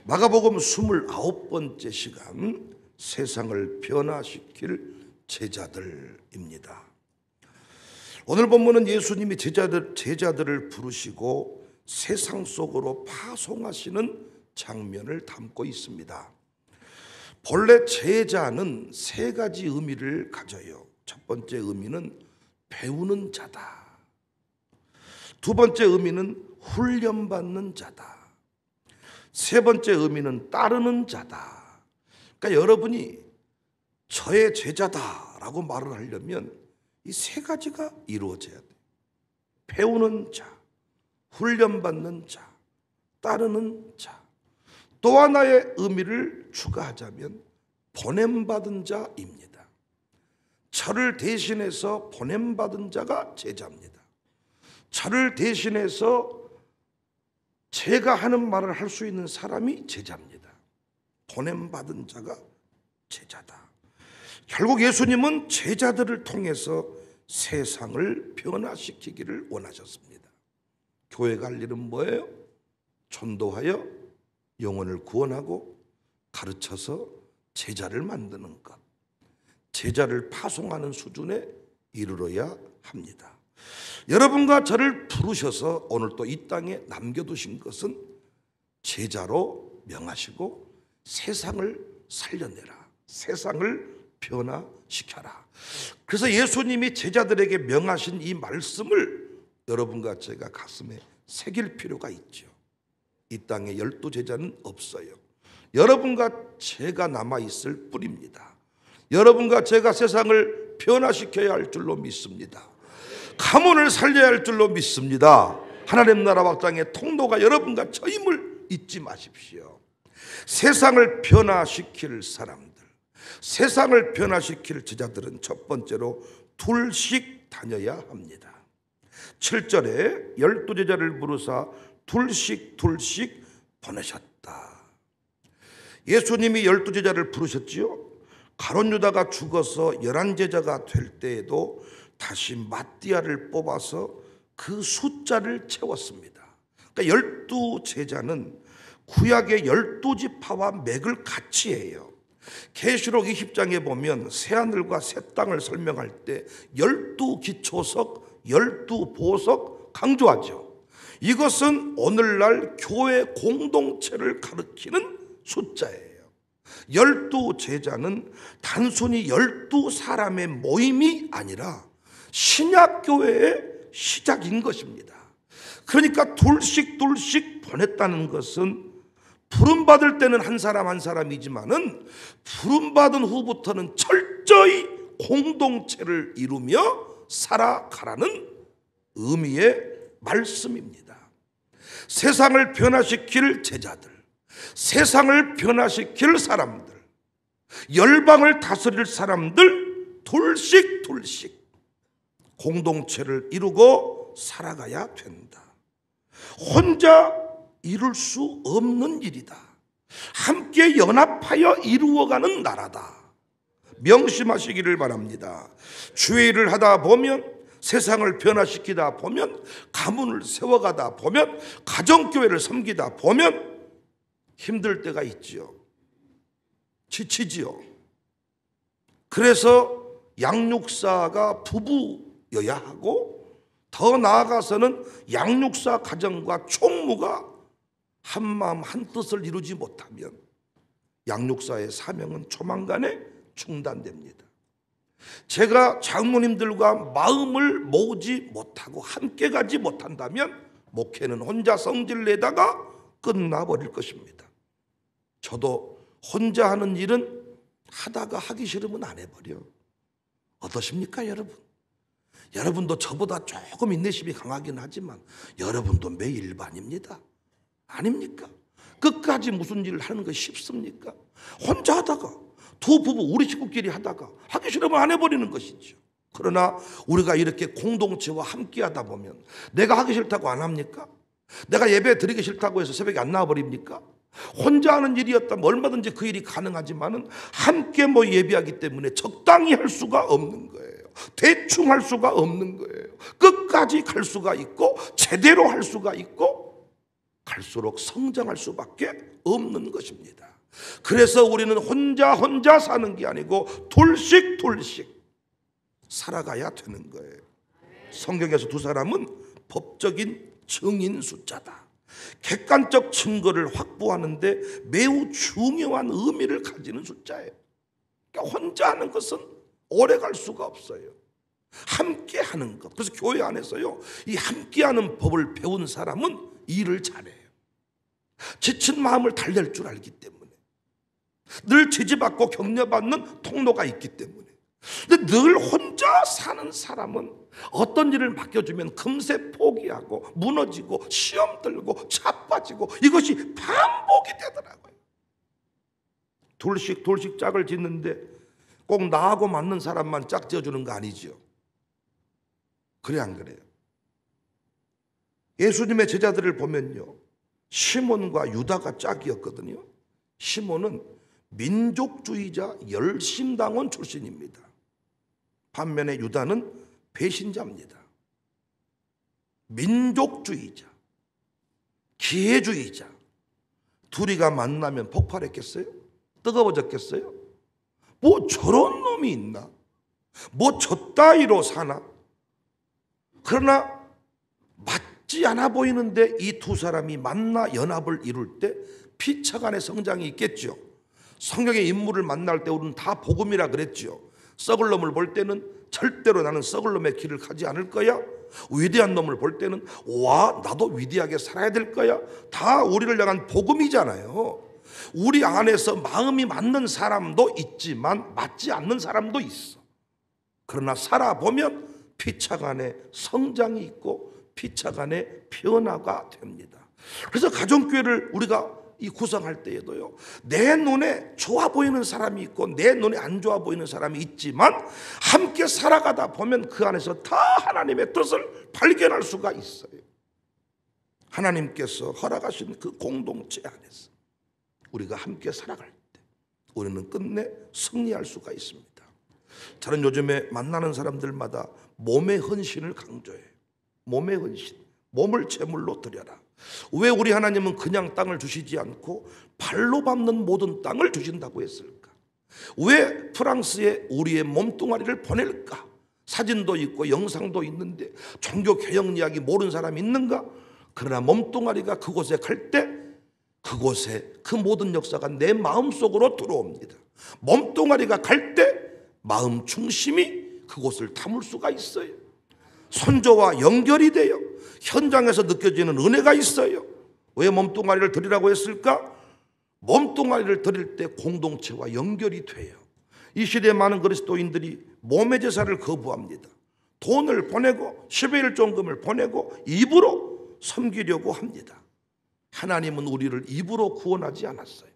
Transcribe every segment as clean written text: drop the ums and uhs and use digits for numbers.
마가복음 29번째 시간, 세상을 변화시킬 제자들입니다. 오늘 본문은 예수님이 제자들을 부르시고 세상 속으로 파송하시는 장면을 담고 있습니다. 본래 제자는 세 가지 의미를 가져요. 첫 번째 의미는 배우는 자다. 두 번째 의미는 훈련받는 자다. 세 번째 의미는 따르는 자다. 그러니까 여러분이 저의 제자다라고 말을 하려면 이 세 가지가 이루어져야 돼요. 배우는 자, 훈련받는 자, 따르는 자. 또 하나의 의미를 추가하자면 보냄받은 자입니다. 저를 대신해서 보냄받은 자가 제자입니다. 저를 대신해서 제가 하는 말을 할 수 있는 사람이 제자입니다. 보냄받은 자가 제자다. 결국 예수님은 제자들을 통해서 세상을 변화시키기를 원하셨습니다. 교회가 할 일은 뭐예요? 전도하여 영혼을 구원하고 가르쳐서 제자를 만드는 것. 제자를 파송하는 수준에 이르러야 합니다. 여러분과 저를 부르셔서 오늘 또 이 땅에 남겨두신 것은 제자로 명하시고 세상을 살려내라, 세상을 변화시켜라. 그래서 예수님이 제자들에게 명하신 이 말씀을 여러분과 제가 가슴에 새길 필요가 있죠. 이 땅에 12제자는 없어요. 여러분과 제가 남아있을 뿐입니다. 여러분과 제가 세상을 변화시켜야 할 줄로 믿습니다. 가문을 살려야 할 줄로 믿습니다. 하나님 나라 확장의 통로가 여러분과 저임을 잊지 마십시오. 세상을 변화시킬 사람들, 세상을 변화시킬 제자들은 첫 번째로 둘씩 다녀야 합니다. 7절에 12제자를 부르사 둘씩 보내셨다. 예수님이 12제자를 부르셨지요. 가룟 유다가 죽어서 11제자가 될 때에도 다시 마띠아를 뽑아서 그 숫자를 채웠습니다. 그러니까 12제자는 구약의 12지파와 맥을 같이 해요. 계시록 20장에 보면 새하늘과 새 땅을 설명할 때 12기초석, 12보석 강조하죠. 이것은 오늘날 교회 공동체를 가리키는 숫자예요. 12제자는 단순히 12사람의 모임이 아니라 신약교회의 시작인 것입니다. 그러니까 둘씩 보냈다는 것은 부름받을 때는 한 사람 한 사람이지만은 부름받은 후부터는 철저히 공동체를 이루며 살아가라는 의미의 말씀입니다. 세상을 변화시킬 제자들, 세상을 변화시킬 사람들, 열방을 다스릴 사람들 둘씩 공동체를 이루고 살아가야 된다. 혼자 이룰 수 없는 일이다. 함께 연합하여 이루어가는 나라다. 명심하시기를 바랍니다. 주의 일을 하다 보면, 세상을 변화시키다 보면, 가문을 세워가다 보면, 가정교회를 섬기다 보면 힘들 때가 있지요. 지치지요. 그래서 양육사가 부부여야 하고, 더 나아가서는 양육사 가정과 총무가 한마음 한뜻을 이루지 못하면 양육사의 사명은 조만간에 중단됩니다. 제가 장로님들과 마음을 모으지 못하고 함께 가지 못한다면 목회는 혼자 성질 내다가 끝나버릴 것입니다. 저도 혼자 하는 일은 하다가 하기 싫으면 안 해버려. 어떠십니까 여러분? 여러분도 저보다 조금 인내심이 강하긴 하지만 여러분도 매일반입니다. 아닙니까? 끝까지 무슨 일을 하는 것이 쉽습니까? 혼자 하다가, 두 부부 우리 식구끼리 하다가 하기 싫으면 안 해버리는 것이죠. 그러나 우리가 이렇게 공동체와 함께 하다 보면 내가 하기 싫다고 안 합니까? 내가 예배 드리기 싫다고 해서 새벽에 안 나와버립니까? 혼자 하는 일이었다면 얼마든지 그 일이 가능하지만은 함께 예배하기 때문에 적당히 할 수가 없는 거예요. 대충 할 수가 없는 거예요. 끝까지 갈 수가 있고 제대로 할 수가 있고 갈수록 성장할 수밖에 없는 것입니다. 그래서 우리는 혼자 사는 게 아니고 둘씩 살아가야 되는 거예요. 성경에서 두 사람은 법적인 증인 숫자다. 객관적 증거를 확보하는데 매우 중요한 의미를 가지는 숫자예요. 그러니까 혼자 하는 것은 오래 갈 수가 없어요. 함께 하는 것. 그래서 교회 안에서요, 이 함께 하는 법을 배운 사람은 일을 잘해요. 지친 마음을 달랠 줄 알기 때문에, 늘 지지받고 격려받는 통로가 있기 때문에. 근데 늘 혼자 사는 사람은 어떤 일을 맡겨주면 금세 포기하고 무너지고 시험 들고 자빠지고 이것이 반복이 되더라고요. 둘씩 짝을 짓는데 꼭 나하고 맞는 사람만 짝 지어주는 거 아니죠. 그래 안 그래요? 예수님의 제자들을 보면요, 시몬과 유다가 짝이었거든요. 시몬은 민족주의자 열심당원 출신입니다. 반면에 유다는 배신자입니다. 민족주의자, 기회주의자. 둘이가 만나면 폭발했겠어요? 뜨거워졌겠어요? 뭐 저런 놈이 있나? 뭐 저 따위로 사나? 그러나 맞지 않아 보이는데 이 두 사람이 만나 연합을 이룰 때 피차간의 성장이 있겠죠. 성경의 인물을 만날 때 우리는 다 복음이라 그랬죠. 썩을 놈을 볼 때는 절대로 나는 썩을 놈의 길을 가지 않을 거야. 위대한 놈을 볼 때는 와, 나도 위대하게 살아야 될 거야. 다 우리를 향한 복음이잖아요. 우리 안에서 마음이 맞는 사람도 있지만 맞지 않는 사람도 있어. 그러나 살아보면 피차간의 성장이 있고 피차간의 변화가 됩니다. 그래서 가정교회를 우리가 이 구성할 때에도요, 내 눈에 좋아 보이는 사람이 있고 내 눈에 안 좋아 보이는 사람이 있지만 함께 살아가다 보면 그 안에서 다 하나님의 뜻을 발견할 수가 있어요. 하나님께서 허락하신 그 공동체 안에서 우리가 함께 살아갈 때 우리는 끝내 승리할 수가 있습니다. 저는 요즘에 만나는 사람들마다 몸의 헌신을 강조해요. 몸의 헌신, 몸을 제물로 드려라. 왜 우리 하나님은 그냥 땅을 주시지 않고 발로 밟는 모든 땅을 주신다고 했을까? 왜 프랑스에 우리의 몸뚱아리를 보낼까? 사진도 있고 영상도 있는데 종교 개혁 이야기 모르는 사람이 있는가? 그러나 몸뚱아리가 그곳에 갈 때 그곳에 그 모든 역사가 내 마음속으로 들어옵니다. 몸뚱아리가 갈 때 마음 중심이 그곳을 담을 수가 있어요. 선조와 연결이 돼요. 현장에서 느껴지는 은혜가 있어요. 왜 몸뚱아리를 드리라고 했을까? 몸뚱아리를 드릴 때 공동체와 연결이 돼요. 이 시대에 많은 그리스도인들이 몸의 제사를 거부합니다. 돈을 보내고 10의 1종금을 보내고 입으로 섬기려고 합니다. 하나님은 우리를 입으로 구원하지 않았어요.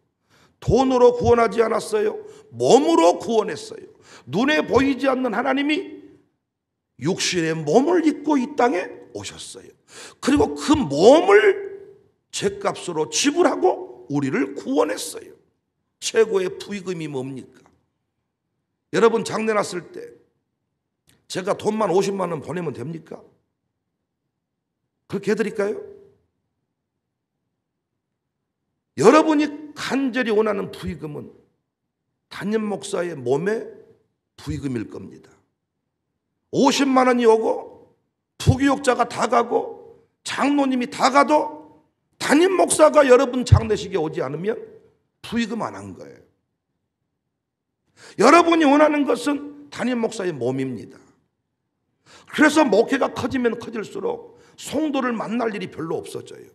돈으로 구원하지 않았어요. 몸으로 구원했어요. 눈에 보이지 않는 하나님이 육신의 몸을 입고 이 땅에 오셨어요. 그리고 그 몸을 죗값으로 지불하고 우리를 구원했어요. 최고의 부의금이 뭡니까? 여러분 장례 났을 때 제가 돈만 50만 원 보내면 됩니까? 그렇게 해드릴까요? 여러분이 간절히 원하는 부의금은 담임 목사의 몸의 부의금일 겁니다. 50만 원이 오고 부교육자가 다 가고 장로님이 다 가도 담임 목사가 여러분 장례식에 오지 않으면 부의금 안 한 거예요. 여러분이 원하는 것은 담임 목사의 몸입니다. 그래서 목회가 커지면 커질수록 성도를 만날 일이 별로 없어져요.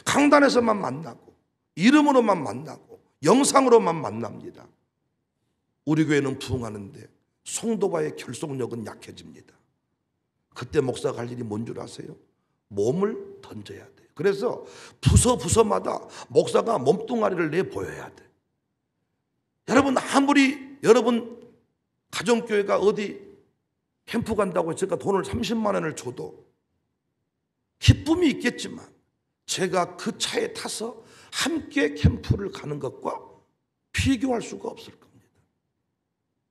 강단에서만 만나고 이름으로만 만나고 영상으로만 만납니다. 우리 교회는 부흥하는데 성도와의 결속력은 약해집니다. 그때 목사가 할 일이 뭔 줄 아세요? 몸을 던져야 돼요. 그래서 부서마다 목사가 몸뚱아리를 내보여야 돼. 여러분 아무리 여러분 가정교회가 어디 캠프 간다고 제가 돈을 30만 원을 줘도 기쁨이 있겠지만 제가 그 차에 타서 함께 캠프를 가는 것과 비교할 수가 없을 겁니다.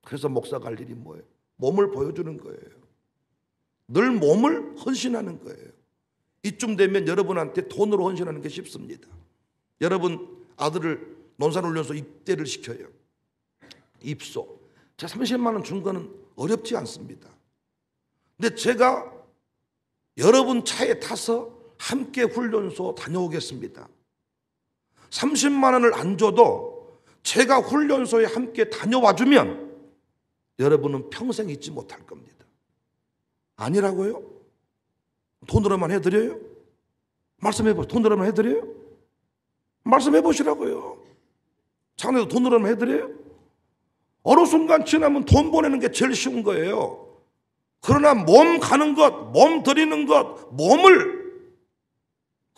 그래서 목사가 할 일이 뭐예요? 몸을 보여주는 거예요. 늘 몸을 헌신하는 거예요. 이쯤 되면 여러분한테 돈으로 헌신하는 게 쉽습니다. 여러분 아들을 논산훈련소 입대를 시켜요. 입소. 제가 30만 원 준 거는 어렵지 않습니다. 근데 제가 여러분 차에 타서 함께 훈련소 다녀오겠습니다. 30만 원을 안 줘도 제가 훈련소에 함께 다녀와 주면 여러분은 평생 잊지 못할 겁니다. 아니라고요? 돈으로만 해드려요? 말씀해보세요. 돈으로만 해드려요? 말씀해보시라고요. 장래도 돈으로만 해드려요? 어느 순간 지나면 돈 보내는 게 제일 쉬운 거예요. 그러나 몸 가는 것, 몸 드리는 것, 몸을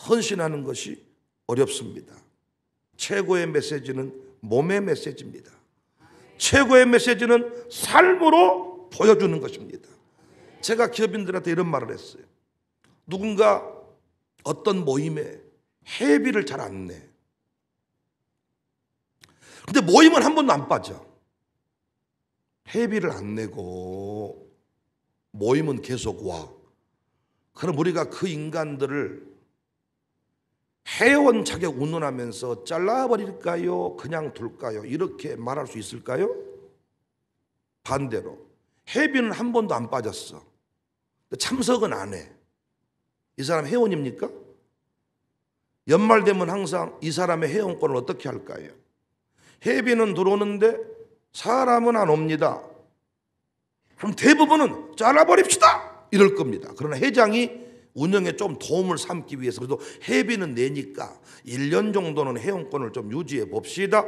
헌신하는 것이 어렵습니다. 최고의 메시지는 몸의 메시지입니다. 최고의 메시지는 삶으로 보여주는 것입니다. 제가 기업인들한테 이런 말을 했어요. 누군가 어떤 모임에 회비를 잘 안 내. 근데 모임은 한 번도 안 빠져. 회비를 안 내고 모임은 계속 와. 그럼 우리가 그 인간들을 회원 자격 운운하면서 잘라버릴까요? 그냥 둘까요? 이렇게 말할 수 있을까요? 반대로 회비는 한 번도 안 빠졌어. 참석은 안 해. 이 사람 회원입니까? 연말 되면 항상 이 사람의 회원권을 어떻게 할까요? 회비는 들어오는데 사람은 안 옵니다. 그럼 대부분은 잘라버립시다 이럴 겁니다. 그러나 회장이 운영에 좀 도움을 삼기 위해서 그래도 회비는 내니까 1년 정도는 회원권을 좀 유지해 봅시다.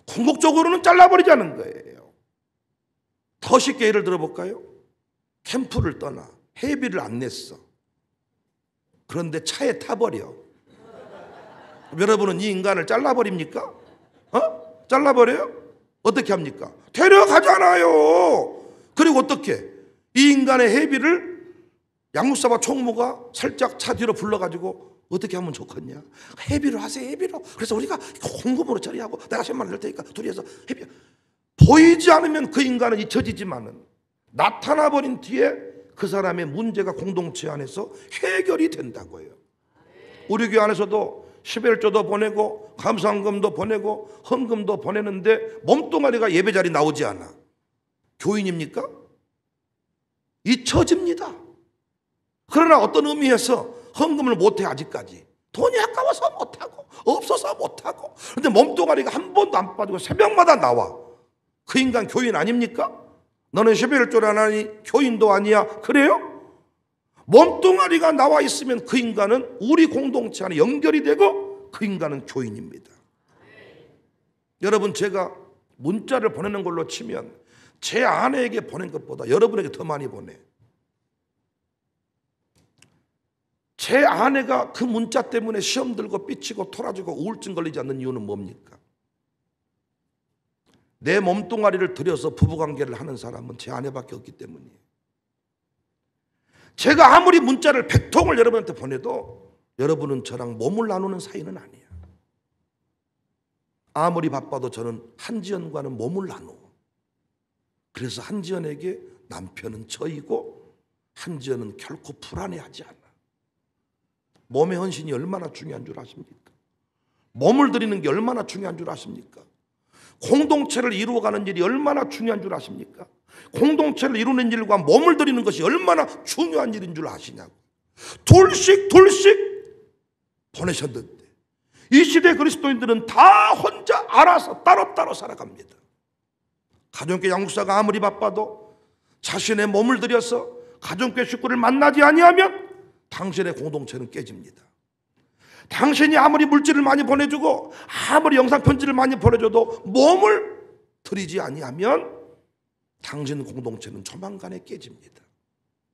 궁극적으로는 잘라버리자는 거예요. 더 쉽게 예를 들어볼까요? 캠프를 떠나 회비를 안 냈어. 그런데 차에 타버려. 여러분은 이 인간을 잘라버립니까? 잘라버려요? 어떻게 합니까? 데려가잖아요. 그리고 어떻게? 이 인간의 회비를 양육사와 총무가 살짝 차 뒤로 불러가지고 어떻게 하면 좋겠냐? 회비로 하세요, 회비로. 그래서 우리가 공금으로 처리하고 내가 10만 원 낼 테니까 둘이 해서 회비. 보이지 않으면 그 인간은 잊혀지지만은 나타나버린 뒤에 그 사람의 문제가 공동체 안에서 해결이 된다고요. 우리 교회 안에서도 11조도 보내고 감사헌금도 보내고 헌금도 보내는데 몸뚱아리가 예배자리 나오지 않아. 교인입니까? 잊혀집니다. 그러나 어떤 의미에서 헌금을 못해 아직까지. 돈이 아까워서 못하고 없어서 못하고. 그런데 몸뚱아리가 한 번도 안 빠지고 새벽마다 나와. 그 인간 교인 아닙니까? 너는 11조를 안 하니 교인도 아니야. 그래요? 몸뚱아리가 나와 있으면 그 인간은 우리 공동체 안에 연결이 되고 그 인간은 교인입니다. 여러분 제가 문자를 보내는 걸로 치면 제 아내에게 보낸 것보다 여러분에게 더 많이 보내. 제 아내가 그 문자 때문에 시험 들고 삐치고 토라지고 우울증 걸리지 않는 이유는 뭡니까? 내 몸뚱아리를 들여서 부부관계를 하는 사람은 제 아내밖에 없기 때문이에요. 제가 아무리 문자를 100통을 여러분한테 보내도 여러분은 저랑 몸을 나누는 사이는 아니에요. 아무리 바빠도 저는 한지연과는 몸을 나누어. 그래서 한지연에게 남편은 저이고 한지연은 결코 불안해하지 않아. 몸의 헌신이 얼마나 중요한 줄 아십니까? 몸을 드리는 게 얼마나 중요한 줄 아십니까? 공동체를 이루어가는 일이 얼마나 중요한 줄 아십니까? 공동체를 이루는 일과 몸을 드리는 것이 얼마나 중요한 일인 줄 아시냐고. 둘씩 보내셨는데 이 시대 그리스도인들은 다 혼자 알아서 따로따로 살아갑니다. 가정교회 양육사가 아무리 바빠도 자신의 몸을 들여서 가정교회 식구를 만나지 아니하면 당신의 공동체는 깨집니다. 당신이 아무리 물질을 많이 보내주고 아무리 영상 편지를 많이 보내줘도 몸을 들이지 아니하면 당신 공동체는 조만간에 깨집니다.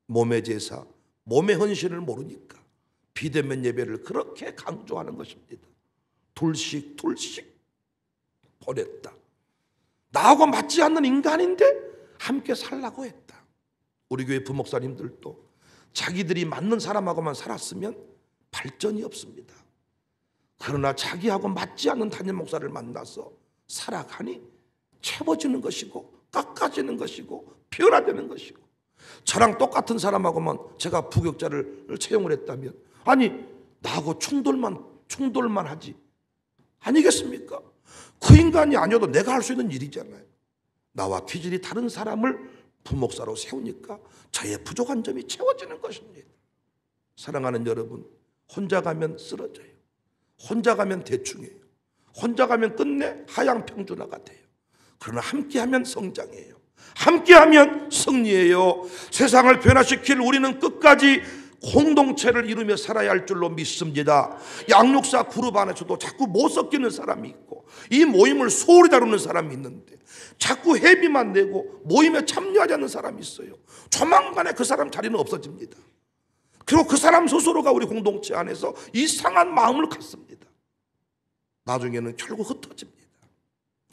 몸의 제사, 몸의 헌신을 모르니까 비대면 예배를 그렇게 강조하는 것입니다. 둘씩 보냈다. 나하고 맞지 않는 인간인데 함께 살라고 했다. 우리 교회 부목사님들도 자기들이 맞는 사람하고만 살았으면 발전이 없습니다. 그러나 자기하고 맞지 않는 담임 목사를 만나서 살아가니 채워지는 것이고 깎아지는 것이고 변화되는 것이고. 저랑 똑같은 사람하고만 제가 부교육자를 채용을 했다면 아니 나하고 충돌만 하지 아니겠습니까? 그 인간이 아니어도 내가 할 수 있는 일이잖아요. 나와 기질이 다른 사람을 부목사로 세우니까 저의 부족한 점이 채워지는 것입니다. 사랑하는 여러분, 혼자 가면 쓰러져요. 혼자 가면 대충해요. 혼자 가면 끝내 하향평준화가 돼요. 그러나 함께하면 성장해요. 함께하면 승리해요. 세상을 변화시킬 우리는 끝까지 공동체를 이루며 살아야 할 줄로 믿습니다. 양육사 그룹 안에서도 자꾸 못 섞이는 사람이 있고 이 모임을 소홀히 다루는 사람이 있는데 자꾸 회비만 내고 모임에 참여하지 않는 사람이 있어요. 조만간에 그 사람 자리는 없어집니다. 그리고 그 사람 스스로가 우리 공동체 안에서 이상한 마음을 갖습니다. 나중에는 결국 흩어집니다.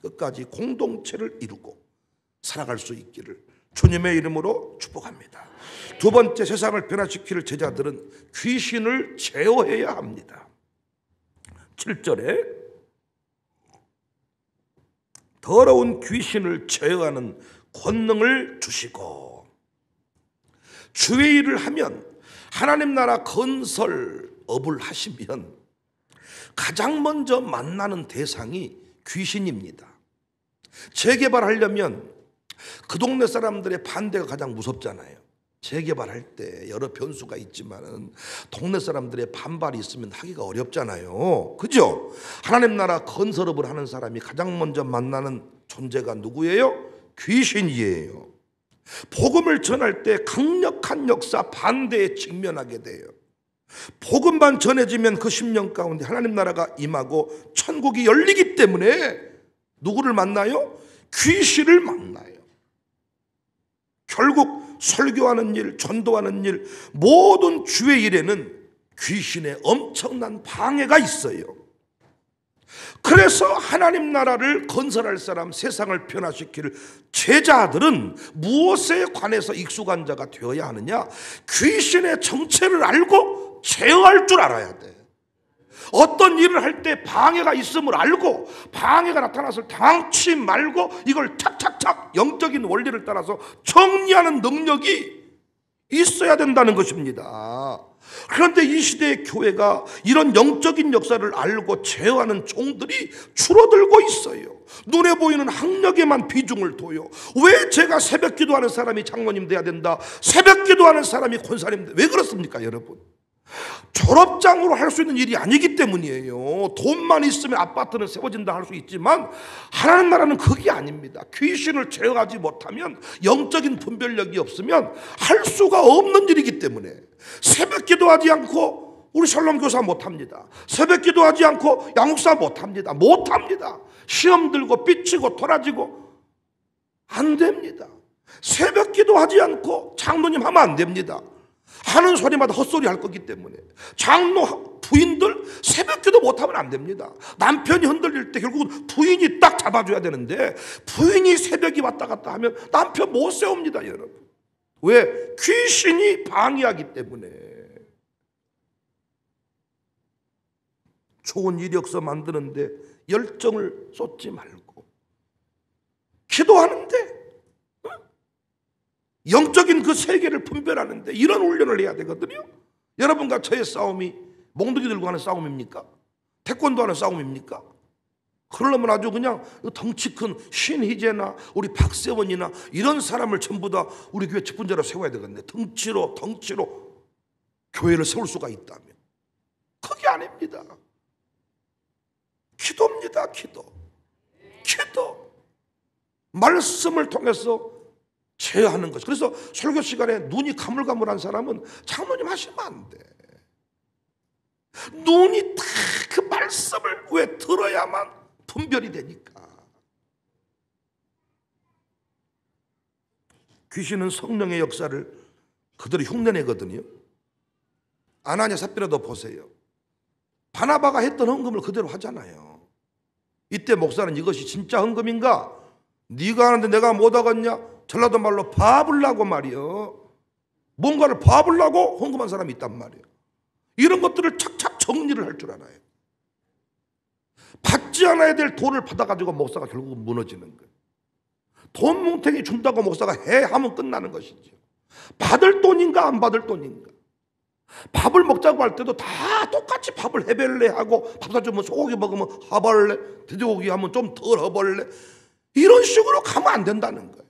끝까지 공동체를 이루고 살아갈 수 있기를 주님의 이름으로 축복합니다. 두 번째, 세상을 변화시킬 제자들은 귀신을 제어해야 합니다. 7절에 더러운 귀신을 제어하는 권능을 주시고, 주의 일을 하면, 하나님 나라 건설업을 하시면 가장 먼저 만나는 대상이 귀신입니다. 재개발하려면 그 동네 사람들의 반대가 가장 무섭잖아요. 재개발할 때 여러 변수가 있지만 동네 사람들의 반발이 있으면 하기가 어렵잖아요. 그죠? 하나님 나라 건설업을 하는 사람이 가장 먼저 만나는 존재가 누구예요? 귀신이에요. 복음을 전할 때 강력한 역사 반대에 직면하게 돼요. 복음만 전해지면 그 10년 가운데 하나님 나라가 임하고 천국이 열리기 때문에 누구를 만나요? 귀신을 만나요. 결국 설교하는 일, 전도하는 일, 모든 주의 일에는 귀신의 엄청난 방해가 있어요. 그래서 하나님 나라를 건설할 사람, 세상을 변화시킬 제자들은 무엇에 관해서 익숙한 자가 되어야 하느냐? 귀신의 정체를 알고 제어할 줄 알아야 돼. 어떤 일을 할 때 방해가 있음을 알고 방해가 나타났을 때 당치 말고 이걸 착착착 영적인 원리를 따라서 정리하는 능력이 있어야 된다는 것입니다. 그런데 이 시대의 교회가 이런 영적인 역사를 알고 제어하는 종들이 줄어들고 있어요. 눈에 보이는 학력에만 비중을 둬요. 왜 제가 새벽 기도하는 사람이 장로님 돼야 된다, 새벽 기도하는 사람이 권사님 돼야, 왜 그렇습니까 여러분? 졸업장으로 할 수 있는 일이 아니기 때문이에요. 돈만 있으면 아파트는 세워진다 할 수 있지만 하나님 나라는 그게 아닙니다. 귀신을 제어하지 못하면, 영적인 분별력이 없으면 할 수가 없는 일이기 때문에 새벽 기도하지 않고 우리 샬롬 교사 못합니다. 새벽 기도하지 않고 양육사 못합니다. 시험 들고 삐치고 돌아지고 안 됩니다. 새벽 기도하지 않고 장로님 하면 안 됩니다. 하는 소리마다 헛소리 할 거기 때문에. 장로 부인들 새벽 기도 못하면 안 됩니다. 남편이 흔들릴 때 결국은 부인이 딱 잡아줘야 되는데 부인이 새벽이 왔다 갔다 하면 남편 못 세웁니다 여러분. 왜? 귀신이 방해하기 때문에. 좋은 이력서 만드는데 열정을 쏟지 말고 기도하는데 영적인 그 세계를 분별하는데 이런 훈련을 해야 되거든요. 여러분과 저의 싸움이 몽둥이 들고 하는 싸움입니까? 태권도 하는 싸움입니까? 그러려면 아주 그냥 덩치 큰 신희재나 우리 박세원이나 이런 사람을 전부 다 우리 교회 직분자로 세워야 되겠네. 덩치로 교회를 세울 수가 있다면. 그게 아닙니다. 기도입니다. 기도. 말씀을 통해서 제어하는 것. 그래서 설교 시간에 눈이 가물가물한 사람은 장로님 하시면 안 돼. 눈이 다 그 말씀을 왜 들어야만 분별이 되니까. 귀신은 성령의 역사를 그대로 흉내내거든요. 아나니아 삽비라도 보세요. 바나바가 했던 헌금을 그대로 하잖아요. 이때 목사는 이것이 진짜 헌금인가? 네가 하는데 내가 못하겠냐? 전라도 말로 봐보려고 말이요. 뭔가를 봐보려고 헌금한 사람이 있단 말이에요. 이런 것들을 착착 정리를 할 줄 알아요. 받지 않아야 될 돈을 받아가지고 목사가 결국은 무너지는 거예요. 돈 뭉탱이 준다고 목사가 해 하면 끝나는 것이죠. 받을 돈인가 안 받을 돈인가. 밥을 먹자고 할 때도 다 똑같이 밥을 해볼래 하고, 밥 사주면 소고기 먹으면 해볼래, 돼지고기 하면 좀 덜 해볼래, 이런 식으로 가면 안 된다는 거예요.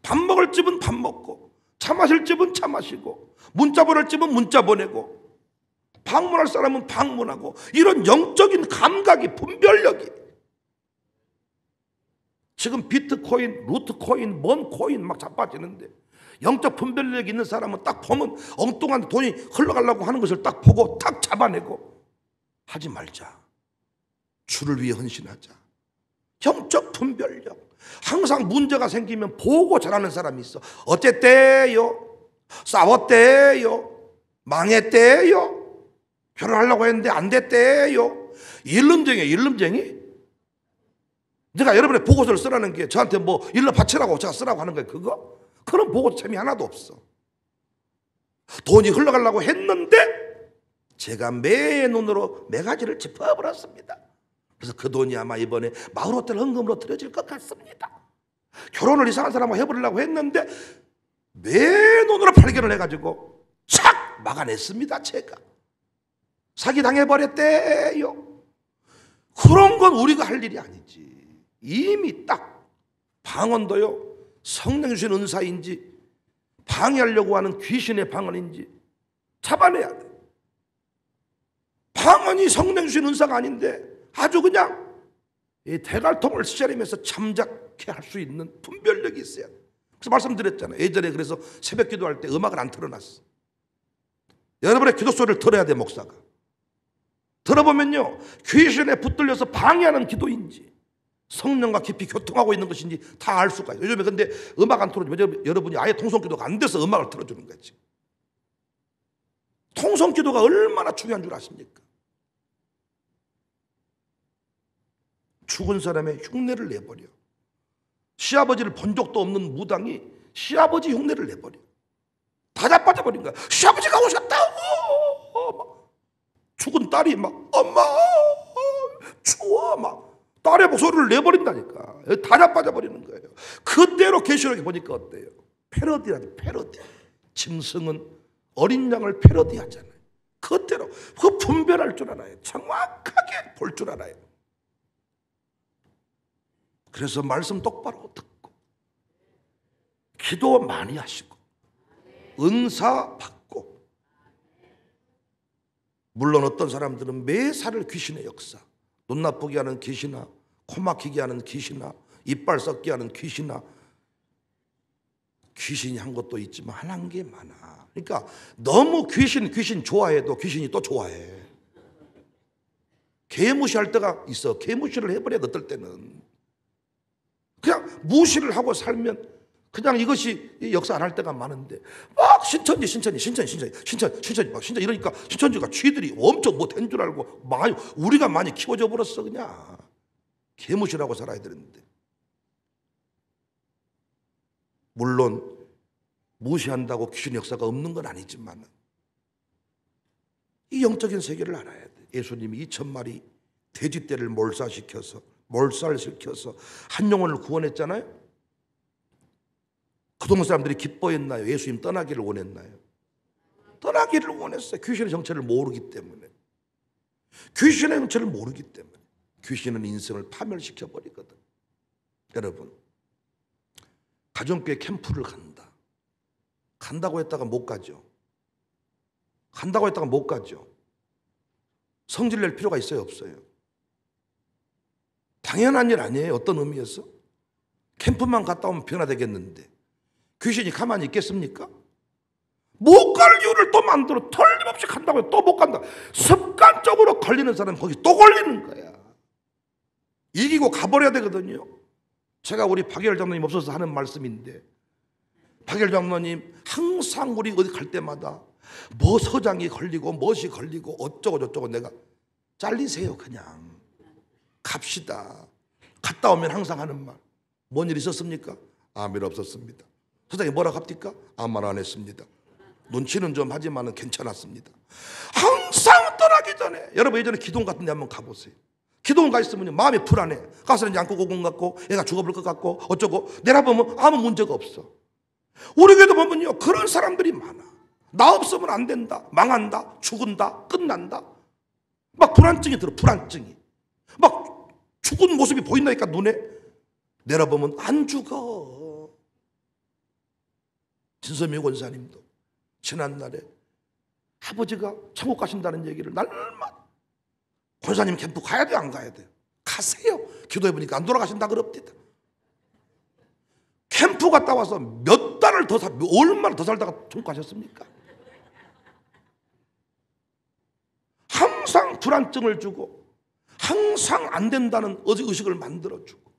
밥 먹을 집은 밥 먹고, 차 마실 집은 차 마시고, 문자 보낼 집은 문자 보내고, 방문할 사람은 방문하고, 이런 영적인 감각이, 분별력이, 지금 비트코인, 루트코인, 뭔 코인 막 자빠지는데, 영적 분별력이 있는 사람은 딱 보면 엉뚱한 돈이 흘러가려고 하는 것을 딱 보고 탁 잡아내고, 하지 말자, 주를 위해 헌신하자. 영적 분별력. 항상 문제가 생기면 보고 잘하는 사람이 있어. 어쨌대요? 싸웠대요? 망했대요? 결혼하려고 했는데 안 됐대요? 일름쟁이, 일름쟁이? 내가 여러분의 보고서를 쓰라는 게 저한테 뭐 일러 바치라고 제가 쓰라고 하는 거예요, 그거? 그런 보고서 재미 하나도 없어. 돈이 흘러가려고 했는데 제가 매 눈으로 매가지를 짚어버렸습니다. 그래서 그 돈이 아마 이번에 마을호텔 헌금으로 들여질 것 같습니다. 결혼을 이상한 사람하고 해버리려고 했는데 매 눈으로 발견을 해가지고 착 막아냈습니다. 제가 사기당해버렸대요. 그런 건 우리가 할 일이 아니지. 이미 딱 방언도요, 성령 주신 은사인지 방해하려고 하는 귀신의 방언인지 잡아내야 돼. 방언이 성령 주신 은사가 아닌데 아주 그냥 이 대갈통을 시자리면서 잠작케 할 수 있는 분별력이 있어야 돼. 그래서 말씀드렸잖아요. 예전에 그래서 새벽 기도할 때 음악을 안 틀어놨어. 여러분의 기도 소리를 들어야 돼. 목사가 들어보면요, 귀신에 붙들려서 방해하는 기도인지 성령과 깊이 교통하고 있는 것인지 다 알 수가 있어요. 요즘에 근데 음악 안 틀어주면 여러분이 아예 통성기도가 안 돼서 음악을 틀어주는 거지. 통성기도가 얼마나 중요한 줄 아십니까? 죽은 사람의 흉내를 내버려. 시아버지를 본 적도 없는 무당이 시아버지 흉내를 내버려. 다 자빠져버린 거야. 시아버지가 오셨다고. 죽은 딸이 막 엄마 추워 막 딸의 목소리를 내버린다니까. 다 자빠져버리는 거예요. 그대로 계시록에 보니까 어때요? 패러디라는 패러디. 짐승은 어린 양을 패러디하잖아요. 그대로 그 분별할 줄 알아요. 정확하게 볼 줄 알아요. 그래서 말씀 똑바로 듣고 기도 많이 하시고 은사 받고. 물론 어떤 사람들은 매사를 귀신의 역사, 눈 나쁘게 하는 귀신아, 코 막히게 하는 귀신아, 이빨 썩게 하는 귀신아, 귀신이 한 것도 있지만 한 게 많아. 그러니까 너무 귀신 좋아해도 귀신이 또 좋아해. 개무시할 때가 있어. 개무시를 해버려. 어떨 때는 그냥 무시를 하고 살면 그냥 이것이 역사 안 할 때가 많은데 막 신천지 막 신천 이러니까 신천지가 쥐들이 엄청 못한 줄 알고 우리가 많이 키워져 버렸어. 그냥 개무시라고 살아야 되는데. 물론 무시한다고 귀신 역사가 없는 건 아니지만 이 영적인 세계를 알아야 돼. 예수님이 2,000마리 돼지떼를 몰살시켜서 한 영혼을 구원했잖아요. 그 동네 사람들이 기뻐했나요? 예수님 떠나기를 원했나요? 떠나기를 원했어요. 귀신의 정체를 모르기 때문에. 귀신의 정체를 모르기 때문에. 귀신은 인생을 파멸시켜버리거든. 여러분, 가정교회 캠프를 간다고 했다가 못 가죠. 간다고 했다가 못 가죠. 성질 낼 필요가 있어요, 없어요? 당연한 일 아니에요. 어떤 의미에서? 캠프만 갔다 오면 변화되겠는데 귀신이 가만히 있겠습니까? 못 갈 이유를 또 만들어. 틀림없이 간다고 해도 또 못 간다. 습관적으로 걸리는 사람은 거기 또 걸리는 거야. 이기고 가버려야 되거든요. 제가 우리 박열 장로님 없어서 하는 말씀인데, 박열 장로님 항상 우리 어디 갈 때마다 뭐 서장이 걸리고 멋이 걸리고 어쩌고 저쩌고, 내가 잘리세요. 그냥 갑시다. 갔다 오면 항상 하는 말, 뭔 일 있었습니까? 아무 일 없었습니다. 서장이 뭐라고 합니까? 아무 말 안 했습니다. 눈치는 좀 하지만 괜찮았습니다. 항상 떠나기 전에, 여러분 예전에 기동 같은 데 한번 가보세요. 기도원 가 있으면 마음이 불안해. 가서는 양꼬고공 같고 애가 죽어볼 것 같고 어쩌고, 내려보면 아무 문제가 없어. 우리 교회도 보면요, 그런 사람들이 많아. 나 없으면 안 된다, 망한다, 죽은다, 끝난다. 막 불안증이 들어. 불안증이 막 죽은 모습이 보인다니까. 눈에 내려보면 안 죽어. 진선미 권사님도 지난날에 아버지가 천국 가신다는 얘기를 날마다, 권사님 캠프 가야 돼 안 가야 돼요? 가세요. 기도해보니까 안 돌아가신다 그럽니다. 캠프 갔다 와서 몇 달을 더 얼마나 더 살다가 천국 가셨습니까? 항상 불안증을 주고 항상 안 된다는 의식을 만들어주고,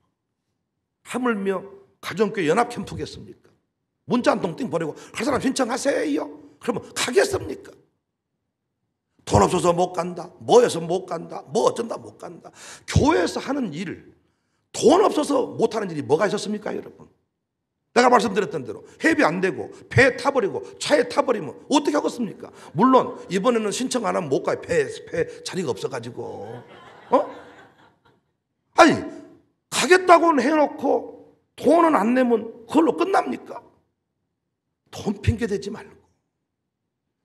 하물며 가정교회 연합 캠프겠습니까? 문자 한 통 띵 보내고 할 사람 신청하세요. 그러면 가겠습니까? 돈 없어서 못 간다, 뭐해서 못 간다, 뭐 어쩐다 못 간다. 교회에서 하는 일, 돈 없어서 못하는 일이 뭐가 있었습니까 여러분? 내가 말씀드렸던 대로 해비 안 되고 배에 타버리고 차에 타버리면 어떻게 하겠습니까? 물론 이번에는 신청 안 하면 못 가요. 배 자리가 없어가지고. 아니 가겠다고는 해놓고 돈은 안 내면 그걸로 끝납니까? 돈 핑계 대지 말고.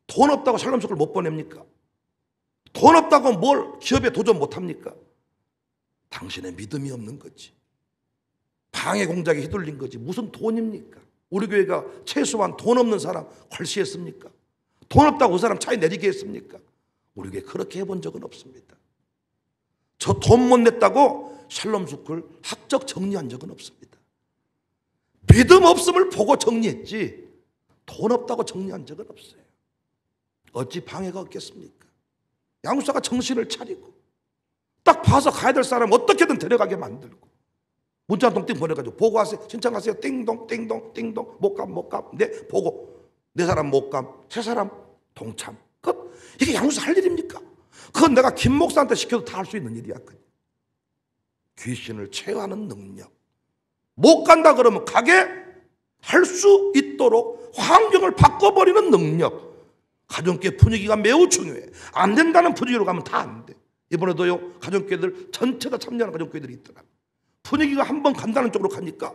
돈 없다고 샬롬스쿨 못 보냅니까? 돈 없다고 뭘 기업에 도전 못합니까? 당신의 믿음이 없는 거지. 방해 공작에 휘둘린 거지. 무슨 돈입니까? 우리 교회가 최소한 돈 없는 사람 헐시했습니까? 돈 없다고 그 사람 차에 내리게 했습니까? 우리 교회 그렇게 해본 적은 없습니다. 저 돈 못 냈다고 샬롬스쿨 학적 정리한 적은 없습니다. 믿음 없음을 보고 정리했지 돈 없다고 정리한 적은 없어요. 어찌 방해가 없겠습니까? 양육사가 정신을 차리고 딱 봐서 가야 될 사람 어떻게든 데려가게 만들고, 문자 한 통 띵 보내가지고 보고하세요, 신청하세요, 띵동 띵동 띵동. 못감 네 보고, 네 사람 못감, 세 사람 동참. 이게 양육사 할 일입니까? 그건 내가 김 목사한테 시켜도 다 할 수 있는 일이야. 귀신을 제어하는 능력. 못 간다 그러면 가게 할 수 있도록 환경을 바꿔버리는 능력. 가정교회 분위기가 매우 중요해. 안 된다는 분위기로 가면 다 안 돼. 이번에도요, 가정교회들 전체가 참여하는 가정교회들이 있더라. 분위기가 한번 간다는 쪽으로 가니까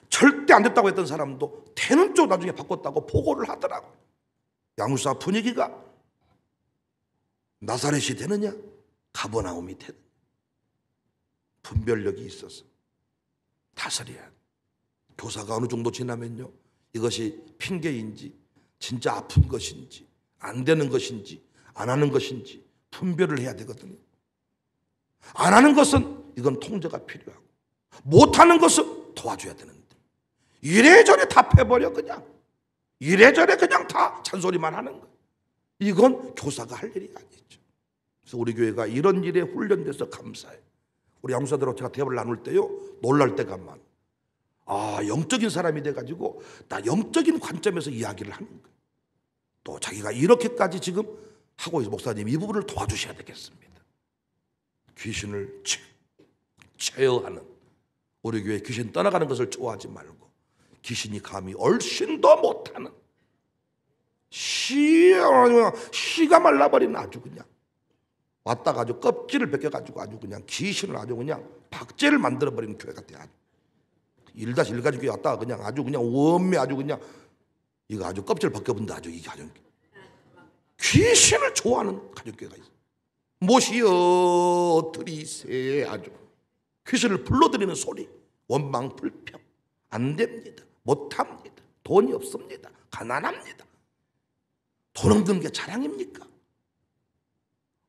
절대 안 됐다고 했던 사람도 되는 쪽 나중에 바꿨다고 보고를 하더라고. 양육사 분위기가 나사렛이 되느냐 가버나움이 되느냐, 분별력이 있어서 다스려야 돼. 교사가 어느 정도 지나면요, 이것이 핑계인지 진짜 아픈 것인지 안 되는 것인지 안 하는 것인지 분별을 해야 되거든요. 안 하는 것은 이건 통제가 필요하고, 못하는 것은 도와줘야 되는데 이래저래 답해버려. 그냥 이래저래 그냥 다 잔소리만 하는 거예요. 이건 교사가 할 일이 아니죠. 그래서 우리 교회가 이런 일에 훈련돼서 감사해요. 우리 양육사들하고 제가 대화를 나눌 때요, 놀랄 때가 많아. 영적인 사람이 돼가지고 나 영적인 관점에서 이야기를 하는 거예요. 또 자기가 이렇게까지 지금 하고 있어. 목사님 이 부분을 도와주셔야 되겠습니다. 귀신을 제어하는, 우리 교회 귀신 떠나가는 것을 좋아하지 말고 귀신이 감히 얼씬 더 못하는, 씨가 말라버리는 아주 그냥 왔다가 아주 껍질을 벗겨가지고 아주 그냥 귀신을 아주 그냥 박제를 만들어버리는 교회 같아요. 아주 1-1 가지고 교회 왔다가 그냥 아주 그냥 원매 아주 그냥 이거 아주 껍질을 벗겨본다. 아주 이 가정 귀신을 좋아하는 가정교회가 있어요. 못이여 들이세, 아주 귀신을 불러들이는 소리, 원망 불평. 안 됩니다. 못합니다. 돈이 없습니다. 가난합니다. 돈 없는 게 자랑입니까?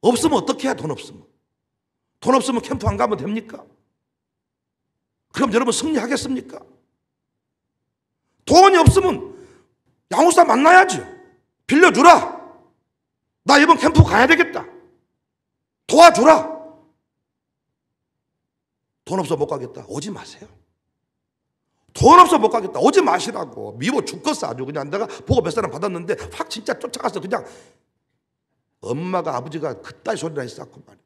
없으면 어떻게 해야 돈 없으면? 돈 없으면 캠프 안 가면 됩니까? 그럼 여러분 승리하겠습니까? 돈이 없으면 양육사 만나야지. 빌려주라. 나 이번 캠프 가야 되겠다. 도와주라. 돈 없어 못 가겠다. 오지 마세요. 돈 없어 못 가겠다. 오지 마시라고. 미워 죽겠어. 아주 그냥 내가 보고 몇 사람 받았는데 확 진짜 쫓아가서 그냥 엄마가 아버지가 그따위 소리나 했었고 말이야.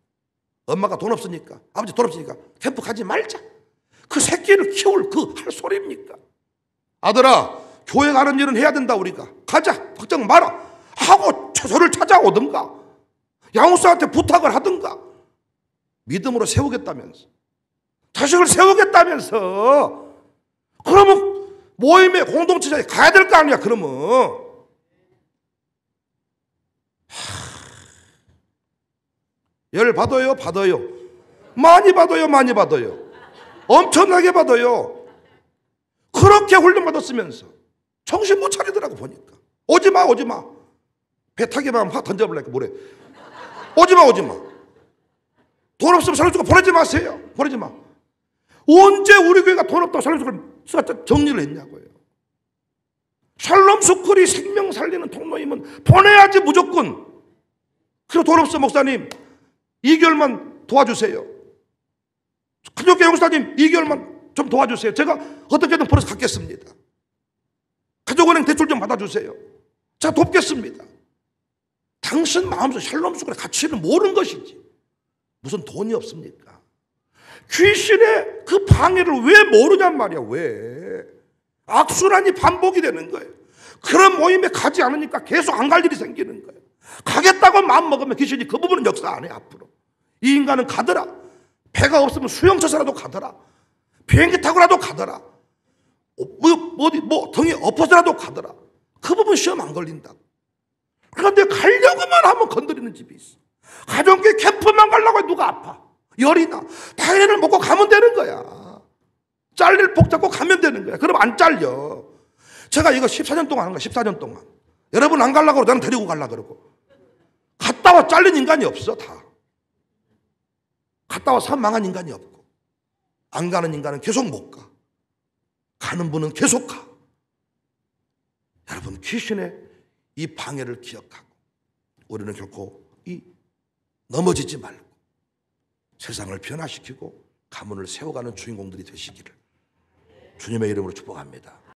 엄마가 돈 없으니까, 아버지 돈 없으니까 캠프 가지 말자. 그 새끼를 키울 그 할 소리입니까? 아들아, 교회 가는 일은 해야 된다. 우리가 가자. 걱정 마라 하고 처소를 찾아오든가 양육사한테 부탁을 하든가, 믿음으로 세우겠다면서, 자식을 세우겠다면서, 그러면 모임의 공동체장에 가야 될 거 아니야. 그러면 열 받아요, 받아요. 많이 받아요, 많이 받아요. 엄청나게 받아요. 그렇게 훈련받았으면서 정신 못 차리더라고 보니까. 오지 마, 오지 마. 배 타기만 하면 확 던져버릴까 뭐래. 오지 마, 오지 마. 돈 없으면 살려주고 보내지 마세요. 보내지 마. 언제 우리 교회가 돈 없다고 살려주고 정리를 했냐고요. 샬롬 스쿨이 생명 살리는 통로이면 보내야지 무조건. 그리고 돈 없어 목사님 2개월만 도와주세요. 큰교회 용사님 2개월만 좀 도와주세요. 제가 어떻게든 벌어서 갚겠습니다. 가족은행 대출 좀 받아주세요. 제가 돕겠습니다. 당신 마음속 샬롬 스쿨의 가치를 모르는 것이지 무슨 돈이 없습니까? 귀신의 그 방해를 왜 모르냔 말이야. 왜? 악순환이 반복이 되는 거예요. 그런 모임에 가지 않으니까 계속 안 갈 일이 생기는 거예요. 가겠다고 마음먹으면 귀신이 그 부분은 역사 안 해. 앞으로 이 인간은 가더라. 배가 없으면 수영쳐서라도 가더라. 비행기 타고라도 가더라. 등에 엎어서라도 가더라. 그 부분 시험 안 걸린다. 그런데 가려고만 하면 건드리는 집이 있어. 가정교회 캠프만 가려고 해. 누가 아파 열이 나 다이어를 먹고 가면 되는 거야. 잘릴 복 잡고 가면 되는 거야. 그럼 안 잘려. 제가 이거 14년 동안 하는 거야. 14년 동안 여러분 안 가려고 그러고 나는 데리고 가려고 그러고. 갔다 와 잘린 인간이 없어. 다 갔다 와서 망한 인간이 없고, 안 가는 인간은 계속 못 가. 가는 분은 계속 가. 여러분 귀신의 이 방해를 기억하고 우리는 결코 넘어지지 말고 세상을 변화시키고 가문을 세워가는 주인공들이 되시기를 주님의 이름으로 축복합니다.